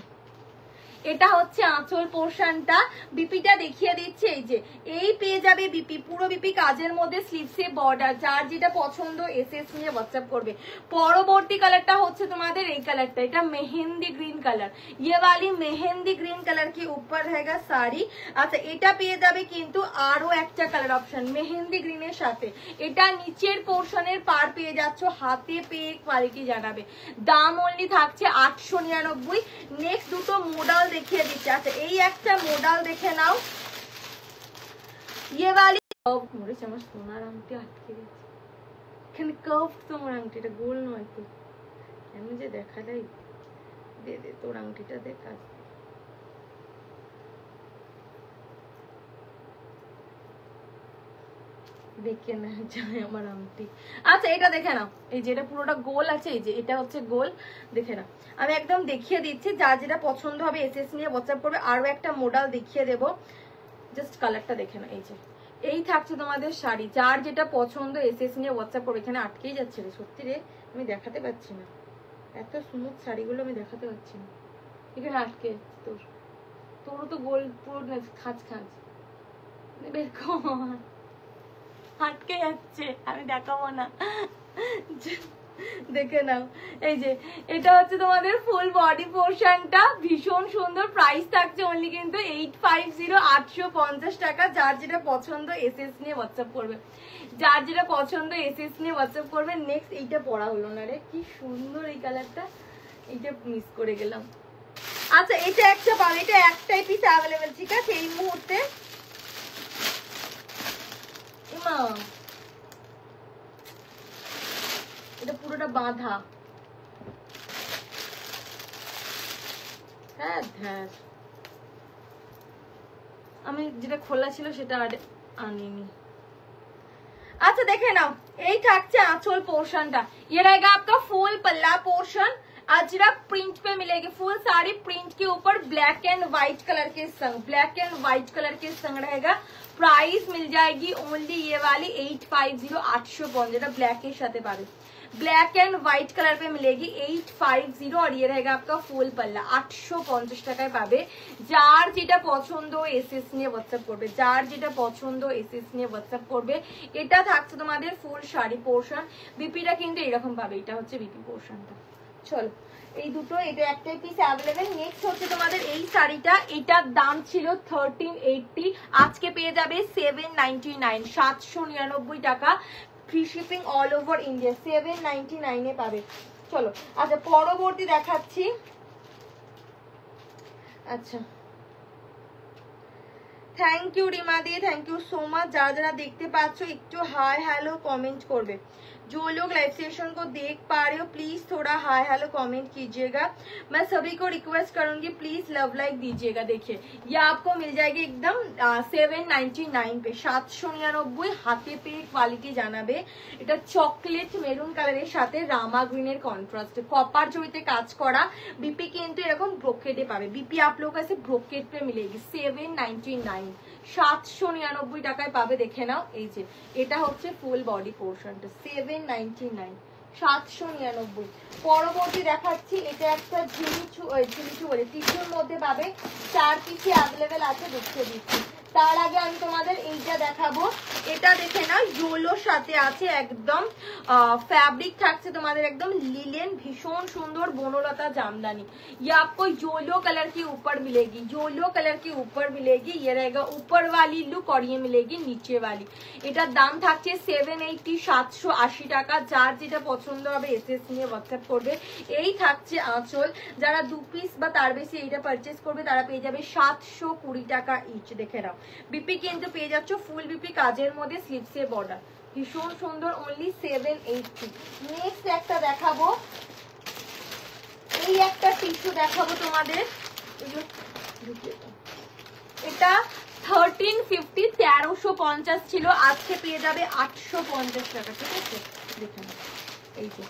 এটা হচ্ছে আঁচল পোর্শনটা। বিপিটা দেখিয়ে দিচ্ছে, এই যে এই পেয়ে যাবে বিপি, পুরো বিপি কাজের মধ্যে স্লিভসে বর্ডার। যার যেটা পছন্দ এসএস নিয়ে হোয়াটসঅ্যাপ করবে। পরবর্তী কালারটা হচ্ছে তোমাদের এই কালারটা, এটা মেহেন্দি গ্রিন কালার। ये वाली মেহেন্দি গ্রিন কালার के ऊपर रहेगा শাড়ি। আচ্ছা এটা পেয়ে যাবে কিন্তু আরো একটা কালার অপশন মেহেন্দি গ্রিনের সাথে। এটা নিচের পোর্শনের পার পেয়ে যাচ্ছ, হাতে পেয়ে কোয়ালিটি জানাবে। দাম অনলি থাকছে 899। নেক্সট দুটো মডেল দেখিয়ে দিচ্ছি। আচ্ছা এই একটা মডেল দেখে নাও, ये वाली মরেছে আমার সোনার আংটি আটকে গেছে এখানে। কার্ভ তোমার আংটিটা গোল নয় তো, আমি যে দেখাটাই দে দে তোর আংটিটা দেখা। দেখে না যায় আমার আংটি। আচ্ছা এটা দেখে নাও, এই যে এটা পুরোটা গোল আছে, এই যে এটা হচ্ছে গোল, দেখে নাও। আমি একদম দেখিয়ে দিচ্ছি, যার যেটা পছন্দ হবে এসএস নিয়ে হোয়াটসঅ্যাপ করবে। আরো একটা মডেল দেখিয়ে দেবো, জাস্ট কালারটা দেখে নাও। এই যে এই থাকছে তোমাদের শাড়ি, যার যেটা পছন্দ এসএস নিয়ে হোয়াটসঅ্যাপ করবে। এখানে আটকেই যাচ্ছে রে, সত্যি রে আমি দেখাতে পাচ্ছি না, এত স্মুথ শাড়িগুলো আমি দেখাতে পাচ্ছি না। এখানে আটকে যাচ্ছে তোর, তোরও তো গোল পুরো খাঁচ খাঁচ, বের কর, আটকে যাচ্ছে, আমি দেখাবো না, দেখে নাও। এই যে এটা হচ্ছে তোমাদের ফুল বডি পোর্শনটা, ভীষণ সুন্দর। প্রাইস থাকছে অনলি কিন্তু 850, 850 টাকা। যার যেটা পছন্দ এসএস নিয়ে হোয়াটসঅ্যাপ করবে, যার যেটা পছন্দ এসএস নিয়ে হোয়াটসঅ্যাপ করবে। নেক্সট এইটা পরা হলো না রে, কি সুন্দর এই কালারটা, এইটা মিস করে গেলাম। আচ্ছা এটা একটা পাবে, এটা একটাই পিস অ্যাভেলেবেল, ঠিক আছে এই মুহূর্তে। এটা পুরোটা বাঁধা, হ্যাঁ হ্যাঁ, আমি যেটা খোলা ছিল সেটা আর আনিনি। अच्छा देखे ना, यही থাকছে आंचल पोर्शनটা। ये रहेगा आपका फुल पल्ला पोर्शन, अजरक प्रिंट पे मिलेगी। फुल साड़ी प्रिंट के ऊपर ब्लैक एंड व्हाइट कलर के संग, ब्लैक एंड व्हाइट कलर के संग रहेगा। प्राइस मिल जाएगी ओनली ये वाली 850, 850 যেটা ব্ল্যাক এর সাথে পাবে, ब्लैक एंड व्हाइट कलर पे मिलेगी 850। और ये रहेगा आपका फुल पल्ला, 850 টাকায় পাবে। যার যেটা পছন্দ এসএস নিয়ে হোয়াটসঅ্যাপ করবে, যার যেটা পছন্দ এসএস নিয়ে হোয়াটসঅ্যাপ করবে। এটা থাকছে তোমাদের ফুল শাড়ি পোর্শন, বিপিটা কিন্তু এরকম পাবে, এটা হচ্ছে বিপি পোর্শনটা। চলো এই দুটো, এটা একটাই পিস অ্যাভেলেবেল। নেক্সট হচ্ছে তোমাদের এই শাড়িটা, এটার দাম ছিল 1380, আজকে পেয়ে যাবে 799, 799 টাকা। Free shipping all over India, 799 এ পাবে। চলো আচ্ছা পরবর্তী দেখাচ্ছি। আচ্ছা থ্যাংক ইউ রিমা দি, থ্যাংক ইউ সো মাচ। যারা যারা দেখতে পাচ্ছ একটু हाय हेलो कमेंट করবে। जो लोग लाइव सेशन को देख पा रहे हो प्लीज थोड़ा हाय हेलो कमेंट कीजिएगा। मैं सभी को रिक्वेस्ट करूंगी प्लीज लव लाइक दीजिएगा। देखिए ये आपको मिल जाएगी एकदम 799 पे, 799 হাতে পেয়ে কোয়ালিটি জানাবে। এটা চকলেট মেরুন কালারের সাথে রামা গ্রিনের কন্ট্রাস্টে কপার জড়িতে কাজ করা। বিপি কিন্তু এরকম ব্রোকেটে পাবে, বিপি आप लोग ऐसे ब्रोकेट पे मिलेगी 799, 799 টাকায় পাবে। দেখে নাও এই যে এটা হচ্ছে ফুল বডি পোর্শনটা, 799, 799। পরবর্তী দেখাচ্ছি, এটা একটা ঝিলিচু বলে টিস্যুর মধ্যে পাবে, 4 পিসে অ্যাভেলেবেল আছে, দেখিয়ে দিচ্ছি। তার আগে আমি তোমাদের এইটা দেখাবো, এটা দেখে না ইয়েলোর সাথে আছে একদম फैब्रिक থাকছে তোমাদের একদম লিলেন, ভীষণ সুন্দর বনলতা জামদানি। ये आपको येलो कलर के ऊपर मिलेगी, येलो कलर के ऊपर मिलेगी। ये रहेगा ऊपर वाली लुक और ये मिलेगी नीचे वाली। এটার দাম থাকছে 780, 780 টাকা। যার যেটা পছন্দ হবে এসএস নিয়ে হোয়াটসঅ্যাপ করবে। এই থাকছে আঁচল, যারা 2 পিস বা তার বেশি এইটা পারচেজ করবে তারা পেয়ে যাবে 720 টাকা ইচ। দেখে নাও বিপি কিন্তু পেয়ে যাচ্ছ ফুল বিপি কাজের মধ্যে, স্লিপসের বর্ডার, ভীষণ সুন্দর, অনলি 780। নেক্সট একটা দেখাবো, এই একটা টিস্যু দেখাবো তোমাদের, এটা 1350, 1350 ছিল, আজকে পেয়ে যাবে 850 টাকা, ঠিক আছে। দেখেন এই যে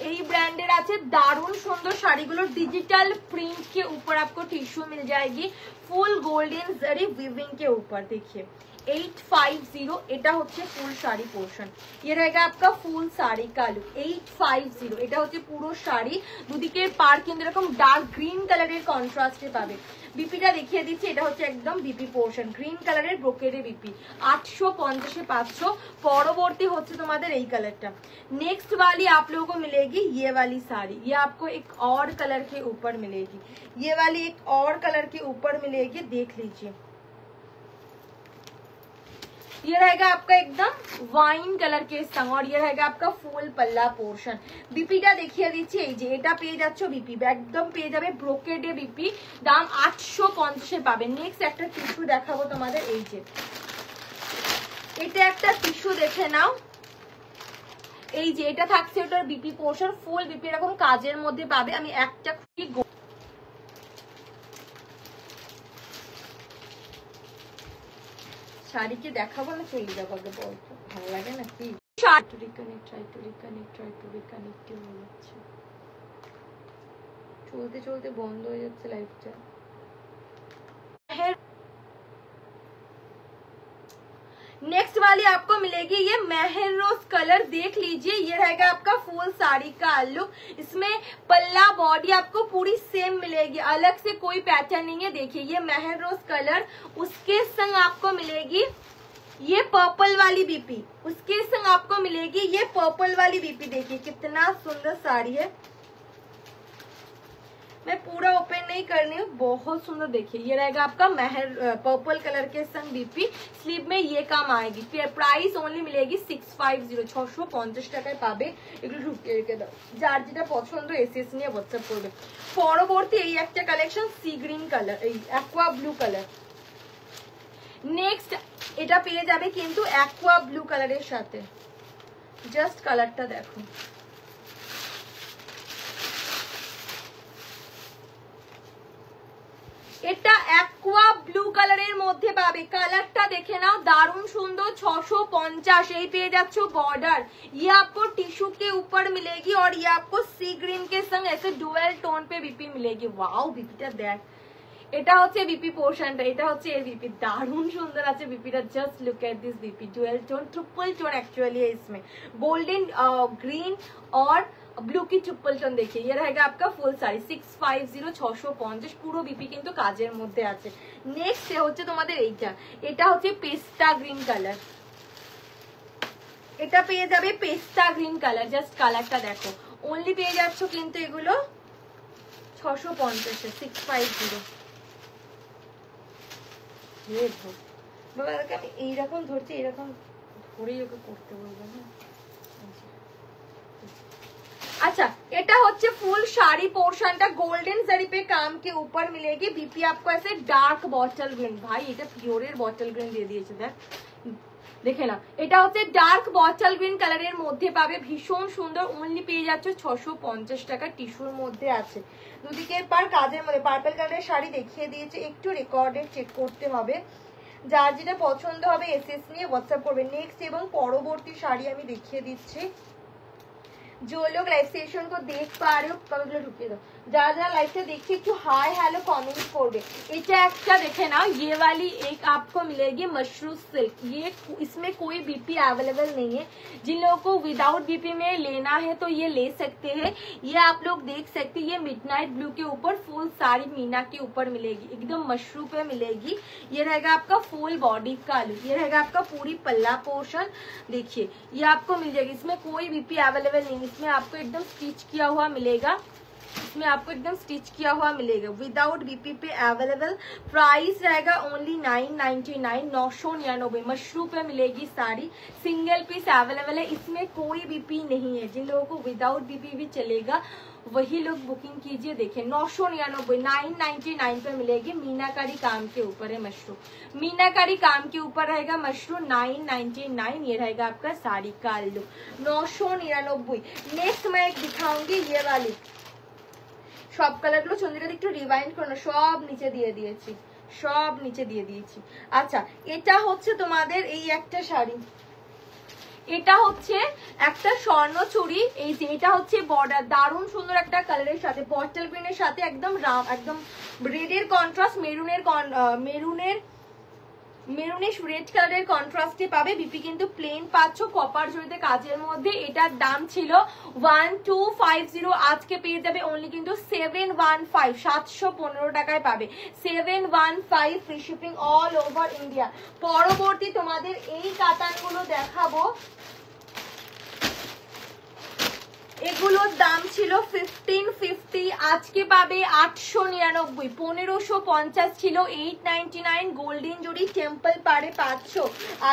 এই ব্র্যান্ডের আছে, দারুণ সুন্দর শাড়িগুলো। डिजिटल प्रिंट के ऊपर आपको टिश्यू मिल जाएगी, फुल गोल्डन जरी वीविंग के ऊपर। देखिए 850, এটা হচ্ছে ফুল শাড়ি পোর্শন। ये रहेगा आपका ফুল শাড়ি का लुक, 850। এটা হচ্ছে পুরো শাড়ি, দুদিকে পার কিন্তু এরকম ডার্ক গ্রিন কালারের কন্ট্রাস্টে পাবে। বিপিটা দেখিয়ে দিচ্ছি, এটা হচ্ছে একদম বিপি পোর্শন, গ্রিন কালারের ব্রোকেডে বিপি, 850 500। পরবর্তী হচ্ছে তোমাদের এই কালারটা। नेक्स्ट वाली आप लोगों को मिलेगी ये वाली साड़ी, ये आपको एक और कलर के ऊपर मिलेगी, ये वाली एक और कलर के ऊपर मिलेगी, देख लीजिए। ये रहेगा आपका एकदम वाइन कलर के संग, और ये रहेगा आपका फुल पल्ला पोर्शन। বিপিটা দেখিয়ে দিচ্ছি, এই যে এটা পেয়ে যাচ্ছ বিপি, একদম পেয়ে যাবে ব্রোকেডে বিপি, দাম 850 পাবে। নেক্সট একটা টিস্যু দেখাবো তোমাদের, এই যে এটা একটা টিস্যু দেখে নাও, এই যে এটা থাকছে ওটার বিপি পোর্শন, ফুল বিপি এরকম কাজের মধ্যে পাবে। আমি একটা শাড়িকে দেখাবো না চলে যাবো আগে বলতো। ভালো লাগে না কি চলতে চলতে বন্ধ হয়ে যাচ্ছে লাইফটা। नेक्स्ट वाली आपको मिलेगी ये मेहर रोज कलर, देख लीजिए ये रहेगा आपका फुल साड़ी का लुक। इसमें पल्ला बॉडी आपको पूरी सेम मिलेगी, अलग से कोई पैटर्न नहीं है। देखिए ये मेहर रोज कलर, उसके संग आपको मिलेगी ये पर्पल वाली बीपी, उसके संग आपको मिलेगी ये पर्पल वाली बीपी। देखिए कितना सुंदर साड़ी है, मैं पूरा ओपन नहीं करनी हूँ, बहुत सुंदर। देखिए ये रहेगा आपका मेहर पर्पल कलर के संग बीपी, स्लीव में ये काम आएगी। फिर प्राइस ओनली मिलेगी 650, 650 টাকায় পাবে। এগুলো ঢুকিয়ে রেখে দাও, যার যেটা পছন্দ এসএস নিয়ে হোয়াটসঅ্যাপ করবে। পরবর্তী এই একটা কালেকশন সি গ্রিন কালার, এই অ্যাকোয়া ব্লু কালার। নেক্সট এটা পেয়ে যাবে কিন্তু অ্যাকোয়া ব্লু কালারের সাথে, জাস্ট কালারটা দেখো। এটা অ্যাকোয়া ব্লু কালারের মধ্যে পাবে, কালারটা দেখে নাও দারুণ সুন্দর। 650 এই পেয়ে যাচ্ছ बॉर्डर, ये आपको टिश्यू के ऊपर मिलेगी और ये आपको सी ग्रीन के संग ऐसे डुअल टोन पे बीपी मिलेगी। वाओ बीपीটা দেখ, এটা হচ্ছে বিপি পোর্শনটা, এটা হচ্ছে এই বিপি, দারুণ সুন্দর আছে বিপিটা। Just look at this BP, dual tone triple tone actually है इसमें, गोल्डन ग्रीन और ब्लू की ट्रिपल टोन। देखिए ये रहेगा आपका फुल साड़ी 650, 650 পুরো বিপি কিন্তু কাজের মধ্যে আছে। নেক্সট হচ্ছে তোমাদের এইটা, এটা হচ্ছে পেস্টা গ্রিন কালার, এটা পেয়ে যাবে পেস্টা গ্রিন কালার। জাস্ট কালারটা দেখো, অনলি পেয়ে যাচ্ছ কিন্তু এগুলো 650 650। বাবাকে আমি এইরকম ধরছি, এরকম ধরেই ওকে করতে বলবো না। अच्छा এটা হচ্ছে ফুল শাড়ি পোর্শনটা গোল্ডেন জরি पे काम के ऊपर मिलेगी। बीपी आपको ऐसे डार्क बॉटल ग्रीन, भाई এটা পিওরের বটল গ্রিন দিয়ে দিয়েছে দেখ, দেখে না। এটা হচ্ছে ডার্ক বটল গ্রিন কালারের মধ্যে পাবে, ভীষণ সুন্দর। অনলি পেয়ে যাচ্ছ 650 টাকা, টিস্যুর মধ্যে আছে। দুদিকে পার কাজের মধ্যে পার্পল কালারের শাড়ি দেখিয়ে দিয়েছে, একটু রেকর্ডে চেক করতে হবে। যার যেটা পছন্দ হবে এসএস নিয়ে হোয়াটসঅ্যাপ করবে। নেক্সট এবং পরবর্তী শাড়ি আমি দেখিয়ে দিচ্ছি। जो लोग लाइव सेशन को देख पा रहे हो कमेंट ढुकिए दो, যারা যারা লাইভটা দেখছি একটু হাই হ্যালো কমেंट করবে। এটা একটা দেখে ना, ये वाली एक आपको मिलेगी मशरूम सिल्क, ये इसमें कोई बीपी अवेलेबल नहीं है। जिन लोगों को विदाउट बीपी में लेना है तो ये ले सकते हैं। ये आप लोग देख सकते हैं, ये मिडनाइट ब्लू के ऊपर फुल साड़ी मीना के ऊपर मिलेगी, एकदम मशरूम पे मिलेगी। ये रहेगा आपका फुल बॉडी का लुक, ये रहेगा आपका पूरी पल्ला पोर्शन। देखिए ये आपको मिल जाएगी, इसमें कोई बीपी अवेलेबल नहीं, इसमें आपको एकदम स्टिच किया हुआ मिलेगा, इसमें आपको एकदम स्टिच किया हुआ मिलेगा, विदाउट बीपी पे अवेलेबल। प्राइस रहेगा ओनली 999, 999। मशरूम पे मिलेगी साड़ी, सिंगल पीस अवेलेबल है, इसमें कोई बीपी नहीं है। जिन लोगों को विदाउट बीपी भी चलेगा वही लोग बुकिंग कीजिए। देखिए 999, 999 पे मिलेगी। मीनाकारी काम के ऊपर है मशरूम, मीनाकारी काम के ऊपर रहेगा मशरूम। 999 ये रहेगा आपका साड़ी का लुक, 999। नेक्स्ट मैं एक दिखाऊंगी ये वाली, সব কালারগুলো চন্দ্রিকা একটু রিভাইন্ড করো, সব নিচে দিয়ে দিয়েছি, সব নিচে দিয়ে দিয়েছি। আচ্ছা এটা হচ্ছে তোমাদের এই একটা শাড়ি, এটা হচ্ছে একটা স্বর্ণ চুড়ি, এই যে এটা হচ্ছে বর্ডার, দারুণ সুন্দর একটা কালারের সাথে বটল গ্রিনের সাথে একদম একদম রেডের কন্ট্রাস্ট, মেরুনিশ রেড কালারের কন্ট্রাস্টে পাবে। বিপি কিন্তু প্লেন পাচ্ছ কপার জড়িতে কাজের মধ্যে। এটার দাম ছিল 1250, আজকে পেয়ে যাবে অনলি কিন্তু 715, 715 টাকায় পাবে। 715 free shipping all over India. পরবর্তী তোমাদের এই কাতানগুলো দেখাবো, এগুলোর দাম ছিল 1550, আজকে পাবে 899। 1550 ছিল 899, গোল্ডেন জড়ি টেম্পল পারে পাচ্ছ।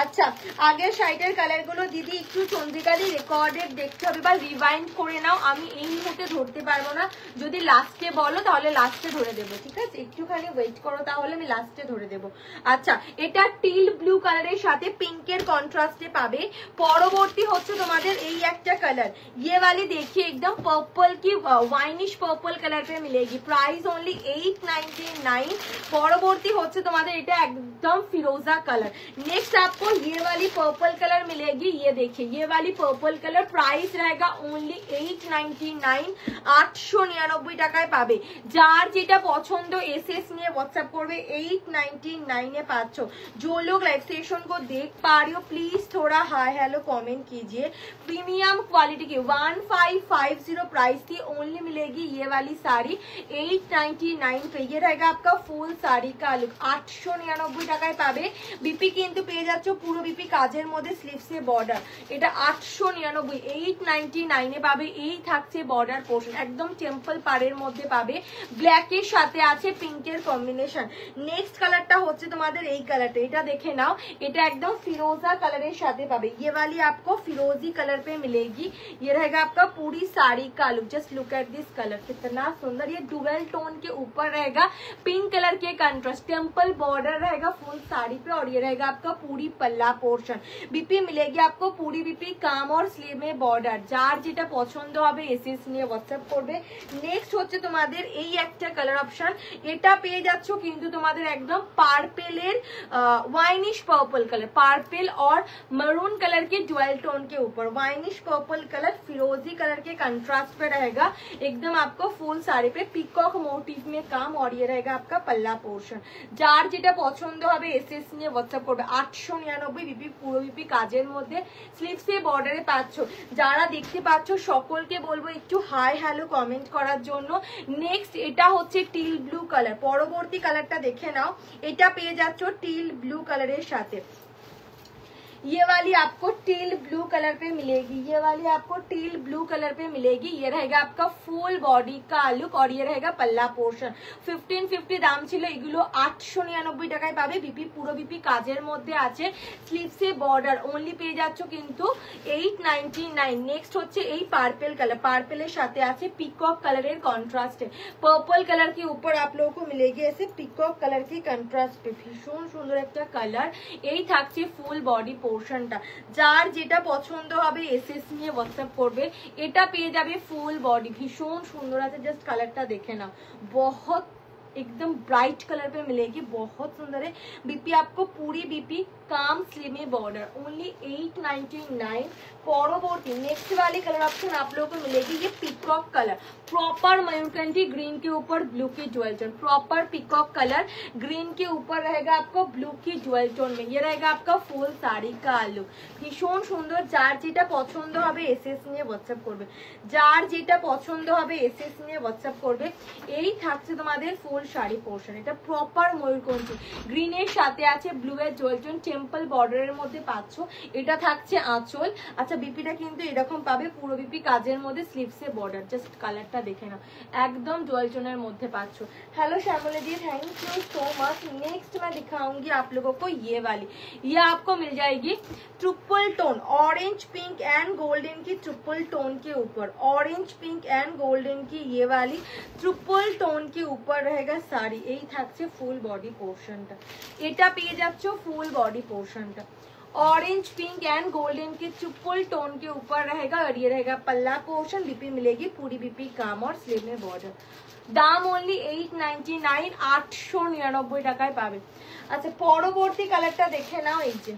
আচ্ছা আগের শাড়িটার কালারগুলো দিদি একটু চন্দ্রিকালি রেকর্ডেড দেখতে হবে বা রিভাইন্ড করে নাও, আমি এই মুহূর্তে ধরতে পারবো না, যদি লাস্টে বলো তাহলে লাস্টে ধরে দেবো, ঠিক আছে? একটুখানি ওয়েট করো, তাহলে আমি লাস্টে ধরে দেবো। আচ্ছা এটা টিল ব্লু কালারের সাথে পিঙ্কের কন্ট্রাস্টে পাবে। পরবর্তী হচ্ছে তোমাদের এই একটা কালার, ये वाली देखिए एकदम पर्पल की वाइनिश पर्पल कलर पे मिलेगी। Price only 899। পরবর্তী হচ্ছে তোমাদের এটা एकदम फिरोजा कलर। नेक्स्ट आपको ये वाली पर्पल कलर मिलेगी, ये देखिए ये वाली पर्पल कलर, प्राइस रहेगा ओनली 899, 899 টাকায় পাবে। যার যেটা পছন্দ এসএস নিয়ে হোয়াটসঅ্যাপ করবে, 899 এ পাচ্ছ। जो लोग लाइव सेशन को देख पा रही हो प्लीज थोड़ा हाय हेलो कमेंट कीजिए। प्रीमियम क्वालिटी की 1550 प्राइस थी, ओनली मिलेगी ये वाली साड़ी 899 पे। ये रहेगा आपका फुल साड़ी का लुक, 899 টাকায় পাবে। বিপি কিন্তু পেয়ে যাচ্ছ পুরো বিপি কাজের মধ্যে স্লিভসে বর্ডার, এটা 899, 899 এ পাবে। এই থাকছে বর্ডার পোর্শন, একদম টেম্পল পাড়ের মধ্যে পাবে, ব্ল্যাকের সাথে আছে পিঙ্কের কম্বিনেশন। নেক্সট কালারটা হচ্ছে তোমাদের এই কালারটা, এটা দেখে নাও, এটা एकदम फिरोजा कलर साथ पावे। ये वाली आपको फिरोजी कलर पे मिलेगी, ये रहेगा आपका पूरी साड़ी का look. Just look at this colour, कितना सुंदर, ये डुअल टोन के ऊपर रहेगा, पिंक कलर के कंट्रास्ट, टेम्पल बॉर्डर रहेगा फुल साड़ी पे, और ये रहेगा आपका पूरी पल्ला पोर्शन। बीपी मिलेगी आपको पूरी बीपी काम और स्लीव में बॉर्डर। जार जेटा পছন্দ হবে এসএস নিয়ে হোয়াটসঅ্যাপ করবে। নেক্সট হচ্ছে তোমাদের এই একটা কালার অপশন, এটা পেয়ে যাচ্ছ কিন্তু তোমাদের একদম পার্পেলের वाइनिश पर्पल कलर, पर्पल और मरून कलर के डुअल टोन के ऊपर वाइनिश पर्पल कलर फिरोजी कलर के कंट्रास्ट पे रहेगा, एकदम आपको फुल साड़ी पे पिकॉक मोटिव में काम, और ये रहेगा आपका पल्ला पोर्शन। जार जेटा পছন্দ হবে এসএস নিয়ে হোয়াটসঅ্যাপ করবে। 899 বিপি পুরো বিপি কাজের মধ্যে স্লিভসে বর্ডারে পাচ্ছ। যারা দেখতে পাচ্ছ সকলকে বলবো একটু হাই হ্যালো কমেন্ট করার জন্য। নেক্সট এটা হচ্ছে টিল ব্লু কালার, পরবর্তী কালারটা দেখে নাও, এটা পেয়ে যাচ্ছ টিল ब्लू कलर साथे। ये वाली आपको टील ब्लू कलर पे मिलेगी, ये वाली आपको टील ब्लू कलर पे मिलेगी। ये रहेगा आपका फुल बॉडी का लुक, और ये रहेगा पल्ला पोर्शन। 1550 দাম ছিল, এগুলো 899 টাকায় পাবে। বিপি পুরো বিপি কাজের মধ্যে আছে, স্লিভসে বর্ডার, ওনলি পেয়ে যাচ্ছ কিন্তু 899। নেক্সট হচ্ছে এই পার্পল কালার, পার্পলের সাথে আছে পিকক কালারের কন্ট্রাস্টে, पर्पल कलर के ऊपर आप लोगों को मिलेगी ऐसे पिकॉक कलर की कंट्रास्ट पे, भीषण सुंदर एक कलर। এই থাকছে ফুল বডি পোর্শনটা। যার যেটা পছন্দ হবে এসএস নিয়ে হোয়াটসঅ্যাপ করবে, এটা পেয়ে যাবে ফুল বডি, ভীষণ সুন্দর আছে। জাস্ট কালারটা দেখে নাও, बहुत एकदम ब्राइट कलर पे मिलेगी, बहुत सुंदर है। बीपी आपको पूरी बीपी काम स्लीव में बॉर्डर, ओनली 899। পরবর্তী नेक्स्ट वाली कलर ऑप्शन आप लोगों को मिलेगी, ये पिकॉक कलर, प्रॉपर मयूरकंठी ग्रीन के ऊपर ब्लू की jewel tone, proper peacock colour green के ऊपर रहेगा आपको ब्लू की ज्वेल टोन में। ये रहेगा आपका फुल साड़ी का लुक, ভীষণ সুন্দর। যার যেটা পছন্দ হবে এসএস নিয়ে হোয়াটসঅ্যাপ করবে, যার যেটা পছন্দ হবে এসএস নিয়ে হোয়াটসঅ্যাপ করবে। এই থাকছে তোমাদের ফুল শাড়ি পোর্শন, এটা প্রপার ময়ূরকণ্ঠী গ্রিনের সাথে আছে ব্লু এর জয়েল টোন, টেম্পল বর্ডারের মধ্যে পাচ্ছ। এটা থাকছে আঁচল। আচ্ছা বিপিটা কিন্তু এরকম পাবে, পুরো বিপি কাজের মধ্যে স্লিভসে বর্ডার। জাস্ট কালারটা দেখে নাও, একদম জয়েল টোনের মধ্যে পাচ্ছ। Hello Shyamala ji, thank you so much. Next मैं दिखाऊंगी आप लोगों को ये वाली, ये आपको मिल जाएगी triple tone, orange pink and golden की ट्रिपल टोन के ऊपर, ऑरेंज पिंक एंड गोल्डन की ये वाली ट्रिपल टोन के ऊपर रहेगा साड़ी। এই থাকছে ফুল বডি পোর্শনটা, এটা পেয়ে যাচ্ছ ফুল বডি পোর্শনটা। ऑरेंज पिंक एंड गोल्डन के ट्रिपल टोन के ऊपर रहेगा, और ये रहेगा पल्ला पोर्शन। बीपी मिलेगी पूरी बीपी काम और स्लीव में बॉर्डर। দাম ओनली 899, 899 টাকায় পাবে। আচ্ছা পরবর্তী কালারটা দেখে নাও, এই যে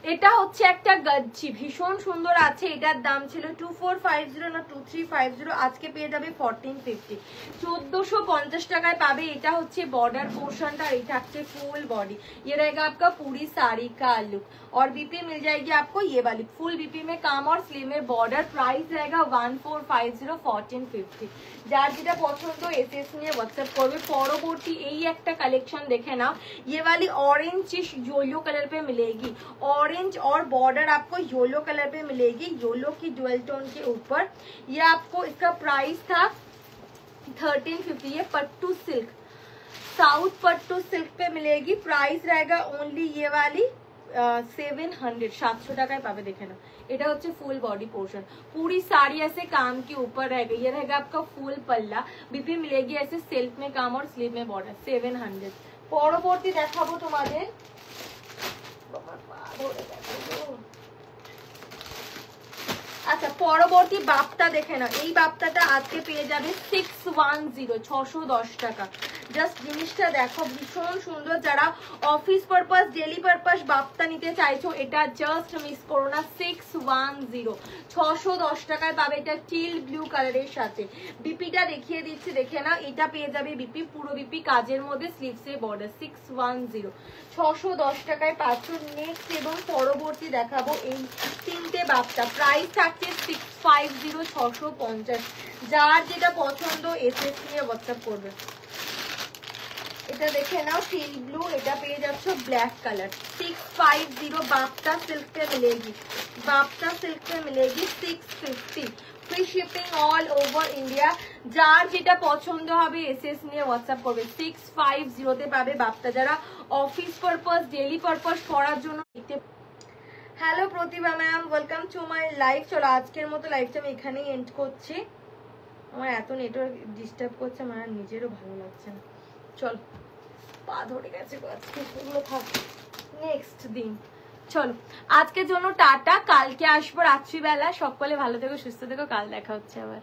এটা হচ্ছে একটা গজ্জি, ভীষণ সুন্দর আছে। এটার দাম ছিল 2450 না 2350, আজকে পেয়ে যাবে 1450, 1450 টাকায় পাবে। এটা হচ্ছে বর্ডার পোর্শনটা, আর এটা হচ্ছে ফুল बॉडी। ये रहेगा आपका पूरी साड़ी का लुक, और बीपी मिल जाएगी आपको ये वाली फुल बीपी में काम और स्लीव में बॉर्डर। प्राइस रहेगा 1450, 1450। যার যেটা পছন্দ এসএস নিয়ে হোয়াটসঅ্যাপ করবে। পরবর্তী এই একটা কালেকশন দেখে নাও, ये वाली ऑरेंज येलो कलर पे मिलेगी, ऑरेंज और बॉर्डर आपको येलो कलर पे मिलेगी, येलो की डुअल टोन के ऊपर। ये आपको इसका प्राइस था 1350। ये पट्टू सिल्क, साउथ पट्टू सिल्क पे मिलेगी। प्राइस रहेगा ओनली ये वाली 700, 700 টাকায় পাবে। দেখে নাও, এটা হচ্ছে ফুল বডি पोर्शन, पूरी साड़ी ऐसे काम के ऊपर रहेगा। ये रहेगा आपका फुल पल्ला, बीपी मिलेगी ऐसे सेल्फ में काम और स्लीव में बॉर्डर, 700। পরবর্তী দেখাবো তোমাদের, আচ্ছা পরবর্তী বাপ্তা দেখে না, এই বাপ্তাটা আজকে পেয়ে যাবে 610 610 টাকা। জাস্ট জিনিসটা দেখো ভীষণ সুন্দর, যারা office purpose daily purpose Bapta নিতে চাইছো এটা জাস্ট মিস করো না, 610 610 টাকায় পাবে। এটা টিল ব্লু কালারের সাথে বিপিটা দেখিয়ে দিচ্ছি দেখে না, এটা পেয়ে যাবে বিপি, পুরো বিপি কাজের মধ্যে স্লিভসে বর্ডার, 610 610 টাকায় পাচ্ছ। নেক্সট এবং পরবর্তী দেখাবো এই তিনটে বাপ্তা, প্রাইস থাকছে 650 650। যার যেটা পছন্দ এসএস নিয়ে হোয়াটসঅ্যাপ করবে। এটা দেখে নাও টিল ব্লু, এটা পেয়ে যাচ্ছ ব্ল্যাক কালার, 650 बाप्ता सिल्क पे मिलेगी, बाप्ता सिल्क पे मिलेगी 650, free shipping all over India. যার যেটা পছন্দ হবে এসএস নিয়ে হোয়াটসঅ্যাপ করবে, 650 তে পাবে বাপ্তা, যারা অফিস পারপাস ডেইলি পারপাস করার জন্য। Hello Pratibha ma'am, welcome to my live. চলো আজকের মতো লাইভটা আমি এখানেই এন্ড করছি, আমার এত নেটওয়ার্ক ডিস্টার্ব করছে, আমার আর নিজেরও ভালো লাগছে না। চল পা ধরে গেছে আজকে, সেগুলো থাক নেক্সট দিন। চলো আজকের জন্য টাটা, কালকে আসবো রাত্রিবেলা। সকলে ভালো থেকো, সুস্থ থেকো, কাল দেখা হচ্ছে আবার।